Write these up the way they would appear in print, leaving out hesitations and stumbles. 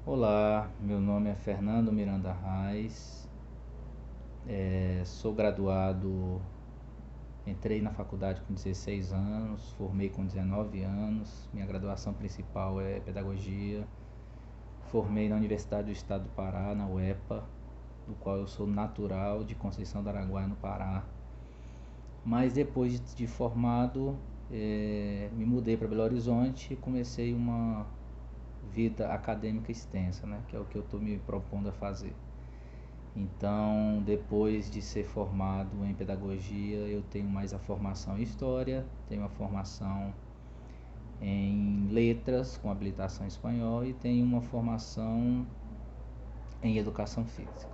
Olá, meu nome é Fernando Miranda Reis, sou graduado, entrei na faculdade com 16 anos, formei com 19 anos, minha graduação principal é Pedagogia, formei na Universidade do Estado do Pará, na UEPA, do qual eu sou natural de Conceição do Araguaia, no Pará. Mas depois de formado, me mudei para Belo Horizonte e comecei uma vida acadêmica extensa, né, que é o que eu estou me propondo a fazer. Então, depois de ser formado em pedagogia, eu tenho mais a formação em história, tenho a formação em letras com habilitação em espanhol e tenho uma formação em educação física.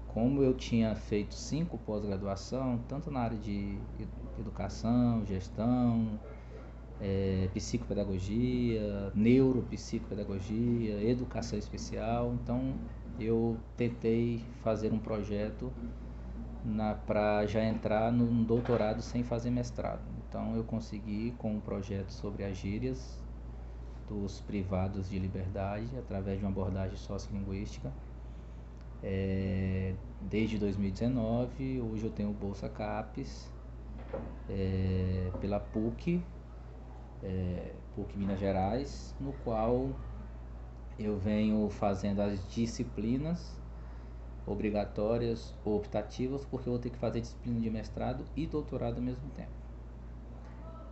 Como eu tinha feito 5 pós-graduação, tanto na área de educação, gestão, psicopedagogia, neuropsicopedagogia, educação especial. Então eu tentei fazer um projeto para já entrar num doutorado sem fazer mestrado. Então eu consegui com um projeto sobre as gírias dos privados de liberdade através de uma abordagem sociolinguística. Desde 2019, hoje eu tenho bolsa CAPES pela PUC Minas Gerais, no qual eu venho fazendo as disciplinas obrigatórias ou optativas, porque eu vou ter que fazer disciplina de mestrado e doutorado ao mesmo tempo.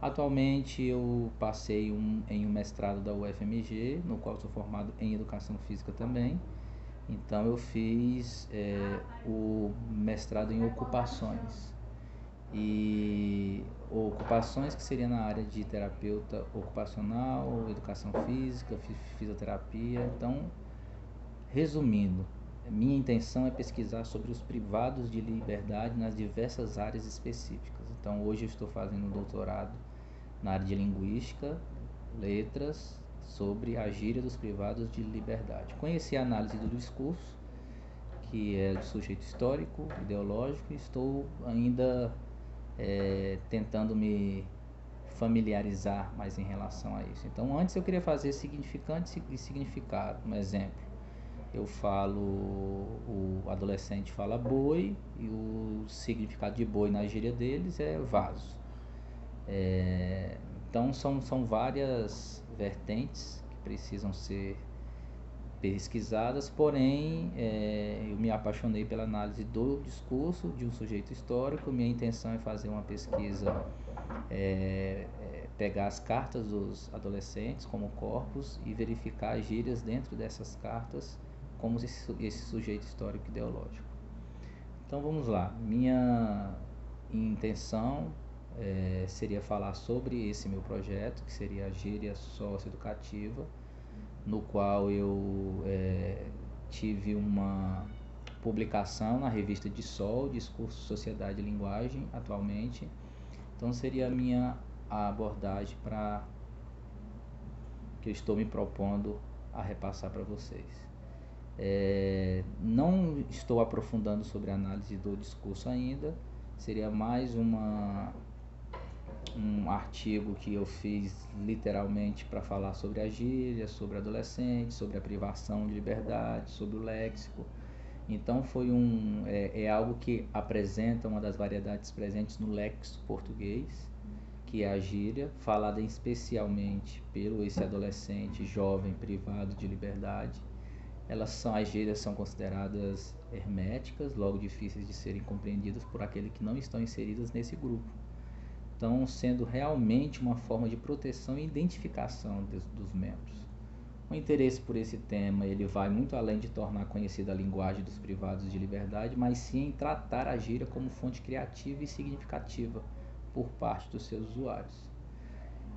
Atualmente eu passei em um mestrado da UFMG, no qual sou formado em Educação Física também. Então eu fiz o mestrado em ocupações. E ocupações que seria na área de terapeuta ocupacional, educação física, fisioterapia. Então, resumindo, minha intenção é pesquisar sobre os privados de liberdade nas diversas áreas específicas. Então, hoje eu estou fazendo um doutorado na área de linguística, letras, sobre a gíria dos privados de liberdade. Conheci a análise do discurso, que é do sujeito histórico, ideológico, e estou ainda tentando me familiarizar mais em relação a isso. Então, antes eu queria fazer significante e significado. Um exemplo, eu falo, o adolescente fala boi e o significado de boi na gíria deles é vaso. Então são várias vertentes que precisam ser pesquisadas, porém eu me apaixonei pela análise do discurso de um sujeito histórico. Minha intenção é fazer uma pesquisa, pegar as cartas dos adolescentes como corpos e verificar as gírias dentro dessas cartas como esse sujeito histórico ideológico. Então vamos lá, minha intenção seria falar sobre esse meu projeto, que seria a gíria socioeducativa, no qual eu tive uma publicação na revista de Sol, Discurso, Sociedade e Linguagem, atualmente. Então seria a minha abordagem para que eu estou me propondo a repassar para vocês. Não estou aprofundando sobre a análise do discurso ainda, seria mais um artigo que eu fiz literalmente para falar sobre a gíria, sobre adolescentes, sobre a privação de liberdade, sobre o léxico. Então é algo que apresenta uma das variedades presentes no léxico português, que é a gíria, falada especialmente pelo esse adolescente jovem privado de liberdade. As gírias são consideradas herméticas, logo difíceis de serem compreendidas por aqueles que não estão inseridos nesse grupo. Então, sendo realmente uma forma de proteção e identificação dos membros. O interesse por esse tema, ele vai muito além de tornar conhecida a linguagem dos privados de liberdade, mas sim em tratar a gíria como fonte criativa e significativa por parte dos seus usuários.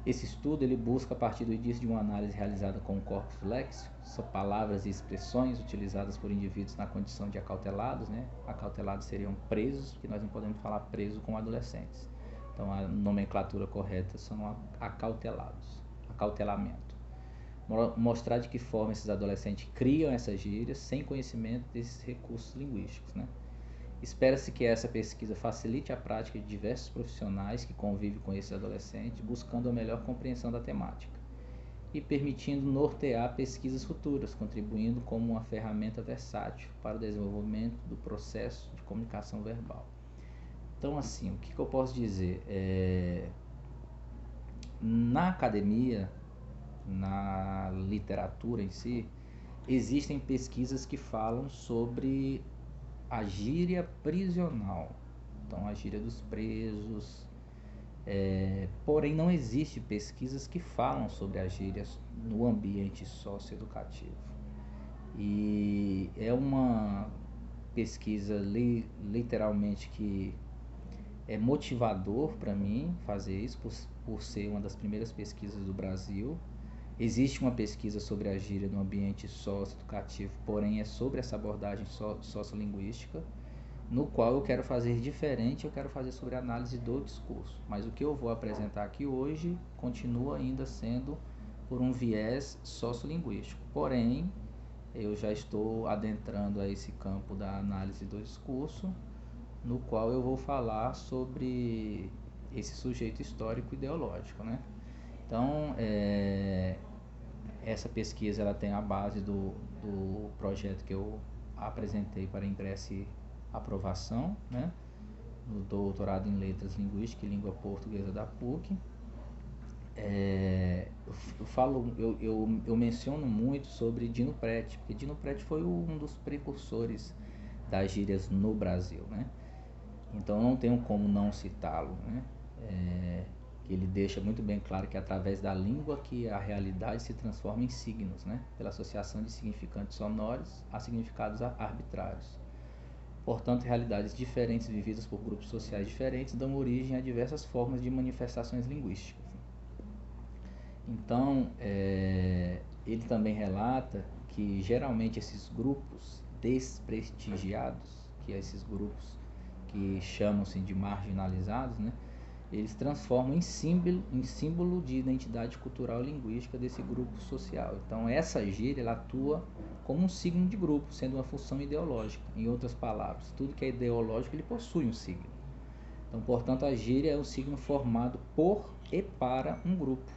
Esse estudo ele busca, a partir do indício de uma análise realizada com o corpus léxico, são palavras e expressões utilizadas por indivíduos na condição de acautelados, né? Acautelados seriam presos, porque nós não podemos falar preso com adolescentes. Então a nomenclatura correta são acautelados, acautelamento. Mostrar de que forma esses adolescentes criam essas gírias sem conhecimento desses recursos linguísticos, né? Espera-se que essa pesquisa facilite a prática de diversos profissionais que convivem com esses adolescentes, buscando a melhor compreensão da temática. e permitindo nortear pesquisas futuras, contribuindo como uma ferramenta versátil para o desenvolvimento do processo de comunicação verbal. Então, assim, o que eu posso dizer? Na academia, na literatura em si, existem pesquisas que falam sobre a gíria prisional, então a gíria dos presos, porém não existe pesquisas que falam sobre as gírias no ambiente socioeducativo. E é uma pesquisa literalmente que é motivador para mim fazer isso, por ser uma das primeiras pesquisas do Brasil. Existe uma pesquisa sobre a gíria no ambiente socioeducativo, porém é sobre essa abordagem sociolinguística, no qual eu quero fazer diferente, eu quero fazer sobre a análise do discurso. Mas o que eu vou apresentar aqui hoje continua ainda sendo por um viés sociolinguístico. Porém, eu já estou adentrando a esse campo da análise do discurso, no qual eu vou falar sobre esse sujeito histórico ideológico, né? Então, essa pesquisa ela tem a base do projeto que eu apresentei para ingresso e aprovação, né? No doutorado em Letras Linguística e Língua Portuguesa da PUC. Eu menciono muito sobre Dino Preti, porque Dino Preti foi um dos precursores das gírias no Brasil, né? Então não tenho como não citá-lo, né? Que ele deixa muito bem claro que é através da língua que a realidade se transforma em signos, né? Pela associação de significantes sonoros a significados arbitrários. Portanto, realidades diferentes vividas por grupos sociais diferentes dão origem a diversas formas de manifestações linguísticas. Então, ele também relata que geralmente esses grupos desprestigiados, que é esses grupos que chamam-se de marginalizados, né? Eles transformam em símbolo de identidade cultural e linguística desse grupo social. Então, essa gíria ela atua como um signo de grupo, sendo uma função ideológica. Em outras palavras, tudo que é ideológico ele possui um signo. Então, portanto, a gíria é um signo formado por e para um grupo,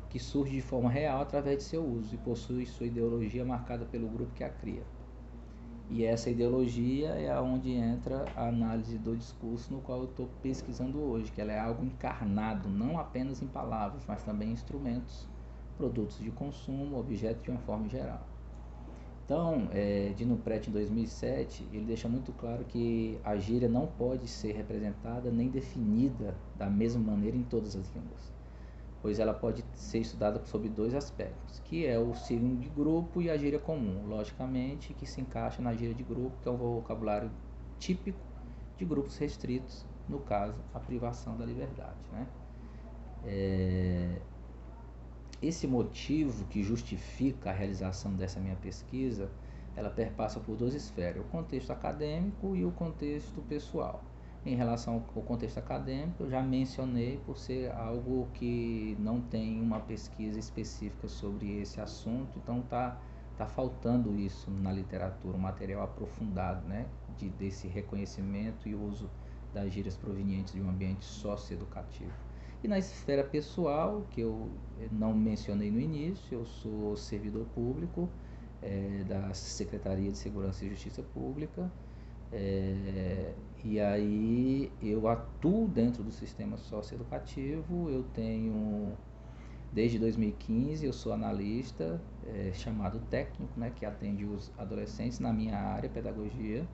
que surge de forma real através de seu uso e possui sua ideologia marcada pelo grupo que a cria. E essa ideologia é onde entra a análise do discurso, no qual eu estou pesquisando hoje, que ela é algo encarnado, não apenas em palavras, mas também em instrumentos, produtos de consumo, objetos de uma forma geral. Então, Dino Preti, em 2007, ele deixa muito claro que a gíria não pode ser representada nem definida da mesma maneira em todas as línguas, pois ela pode ser estudada sob dois aspectos, que é o signo de grupo e a gíria comum, logicamente que se encaixa na gíria de grupo, que é um vocabulário típico de grupos restritos, no caso, a privação da liberdade, né? Esse motivo que justifica a realização dessa minha pesquisa, ela perpassa por duas esferas, o contexto acadêmico e o contexto pessoal. Em relação ao contexto acadêmico, eu já mencionei por ser algo que não tem uma pesquisa específica sobre esse assunto, então tá faltando isso na literatura, um material aprofundado, né, desse reconhecimento e uso das gírias provenientes de um ambiente socioeducativo. E na esfera pessoal, que eu não mencionei no início, eu sou servidor público da Secretaria de Segurança e Justiça Pública, e aí eu atuo dentro do sistema socioeducativo. Eu tenho, desde 2015, eu sou analista chamado técnico, né, que atende os adolescentes na minha área, pedagogia,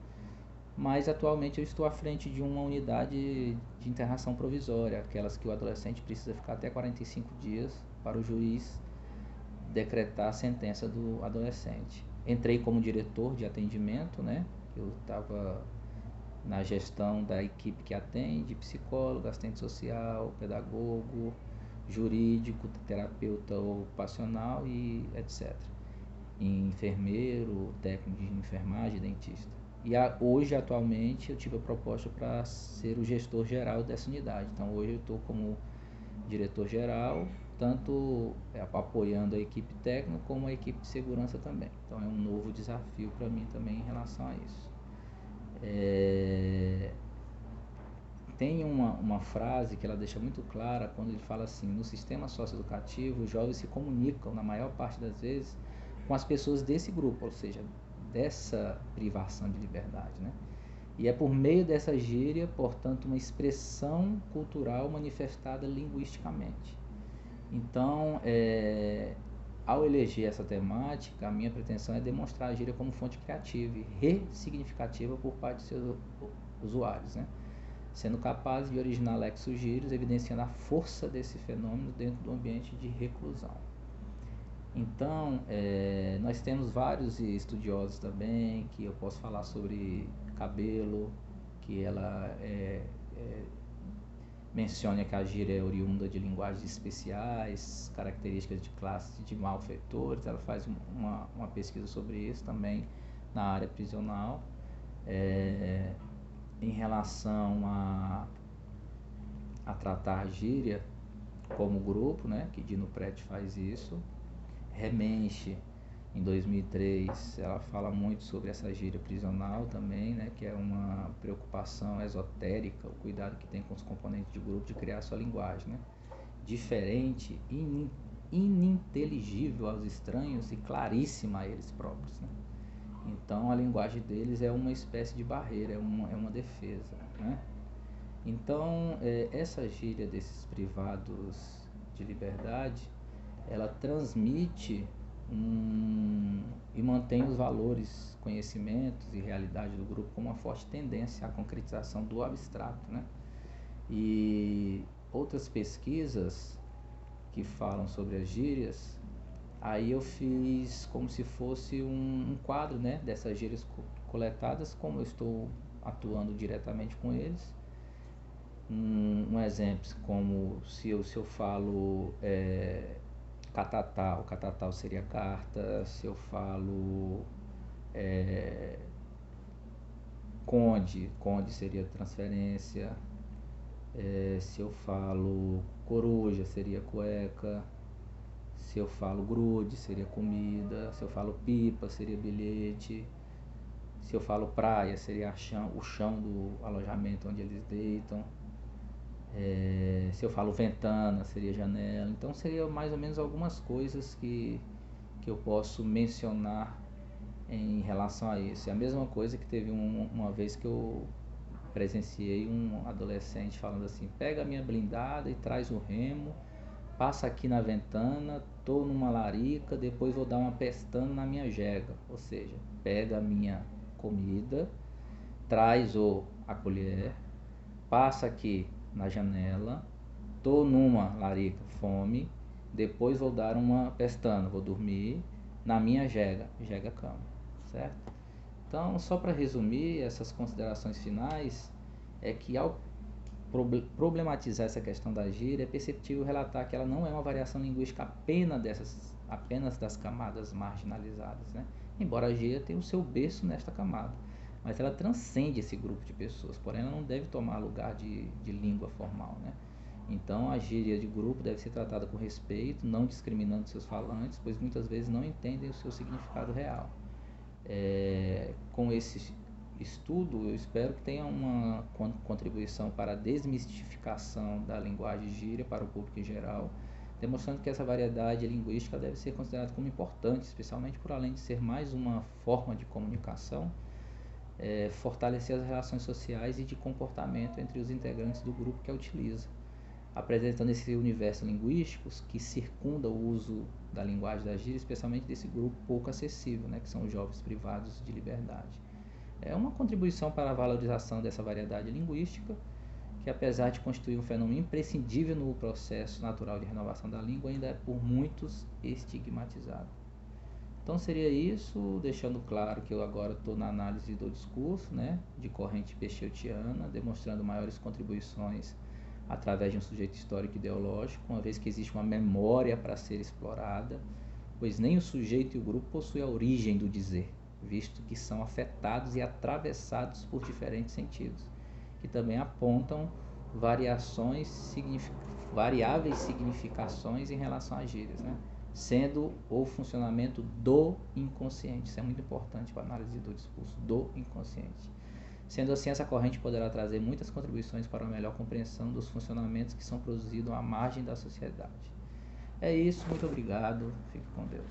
mas atualmente eu estou à frente de uma unidade de internação provisória, aquelas que o adolescente precisa ficar até 45 dias para o juiz decretar a sentença do adolescente. Entrei como diretor de atendimento, né? Eu estava na gestão da equipe que atende, psicólogo, assistente social, pedagogo, jurídico, terapeuta ocupacional e etc. Enfermeiro, técnico de enfermagem, dentista. E hoje, atualmente, eu tive a proposta para ser o gestor geral dessa unidade. Então, hoje eu estou como diretor geral, tanto apoiando a equipe técnica como a equipe de segurança também. Então, é um novo desafio para mim também em relação a isso. tem uma frase que ela deixa muito clara quando ele fala assim: no sistema socioeducativo, os jovens se comunicam, na maior parte das vezes, com as pessoas desse grupo, ou seja, dessa privação de liberdade, né? E é por meio dessa gíria, portanto, uma expressão cultural manifestada linguisticamente. Então, ao eleger essa temática, a minha pretensão é demonstrar a gíria como fonte criativa e ressignificativa por parte de seus usuários, né? Sendo capaz de originar lexogírios, evidenciando a força desse fenômeno dentro do ambiente de reclusão. Então, nós temos vários estudiosos também, que eu posso falar sobre Cabelo, que ela menciona que a gíria é oriunda de linguagens especiais, características de classes de malfeitores. Ela faz uma pesquisa sobre isso também na área prisional. Em relação a tratar a gíria como grupo, né, que Dino Prete faz isso. Remenche, em 2003, ela fala muito sobre essa gíria prisional também, né, que é uma preocupação esotérica, o cuidado que tem com os componentes de grupo de criar sua linguagem, né, diferente, ininteligível aos estranhos e claríssima a eles próprios, né. Então a linguagem deles é uma espécie de barreira, é uma defesa, né? Então essa gíria desses privados de liberdade, ela transmite e mantém os valores, conhecimentos e realidade do grupo com uma forte tendência à concretização do abstrato, né? E outras pesquisas que falam sobre as gírias, aí eu fiz como se fosse um quadro, né, dessas gírias coletadas, como eu estou atuando diretamente com eles. Um exemplo, como se eu falo catatá, o catatá seria carta. Se eu falo conde seria transferência. Se eu falo coruja, seria cueca. Se eu falo grude, seria comida. Se eu falo pipa, seria bilhete. Se eu falo praia, seria o chão do alojamento onde eles deitam. Se eu falo ventana, seria janela. Então seria mais ou menos algumas coisas que eu posso mencionar em relação a isso. É a mesma coisa que teve uma vez que eu presenciei um adolescente falando assim: pega a minha blindada e traz o remo, passa aqui na ventana, tô numa larica, depois vou dar uma pestana na minha jega. Ou seja, pega a minha comida, traz a colher, passa aqui na janela, tô numa larica, fome, depois vou dar uma pestana, vou dormir na minha jega cama, certo? Então, só para resumir essas considerações finais, é que ao problematizar essa questão da gíria, é perceptível relatar que ela não é uma variação linguística apenas das camadas marginalizadas, né? Embora a gíria tenha o seu berço nesta camada, mas ela transcende esse grupo de pessoas, porém ela não deve tomar lugar de língua formal, né? Então a gíria de grupo deve ser tratada com respeito, não discriminando seus falantes, pois muitas vezes não entendem o seu significado real. Com esse estudo, eu espero que tenha uma contribuição para a desmistificação da linguagem gíria para o público em geral, demonstrando que essa variedade linguística deve ser considerada como importante, especialmente por além de ser mais uma forma de comunicação, fortalecer as relações sociais e de comportamento entre os integrantes do grupo que a utiliza, apresentando esse universo linguístico que circunda o uso da linguagem da gíria, especialmente desse grupo pouco acessível, né, que são os jovens privados de liberdade. É uma contribuição para a valorização dessa variedade linguística, que apesar de constituir um fenômeno imprescindível no processo natural de renovação da língua, ainda é por muitos estigmatizado. Então seria isso, deixando claro que eu agora estou na análise do discurso, né, de corrente peixotiana, demonstrando maiores contribuições através de um sujeito histórico e ideológico, uma vez que existe uma memória para ser explorada, pois nem o sujeito e o grupo possuem a origem do dizer, visto que são afetados e atravessados por diferentes sentidos, que também apontam variáveis significações em relação às gírias, né? Sendo o funcionamento do inconsciente. Isso é muito importante para a análise do discurso, do inconsciente. Sendo assim, essa corrente poderá trazer muitas contribuições para uma melhor compreensão dos funcionamentos que são produzidos à margem da sociedade. É isso, muito obrigado, fique com Deus.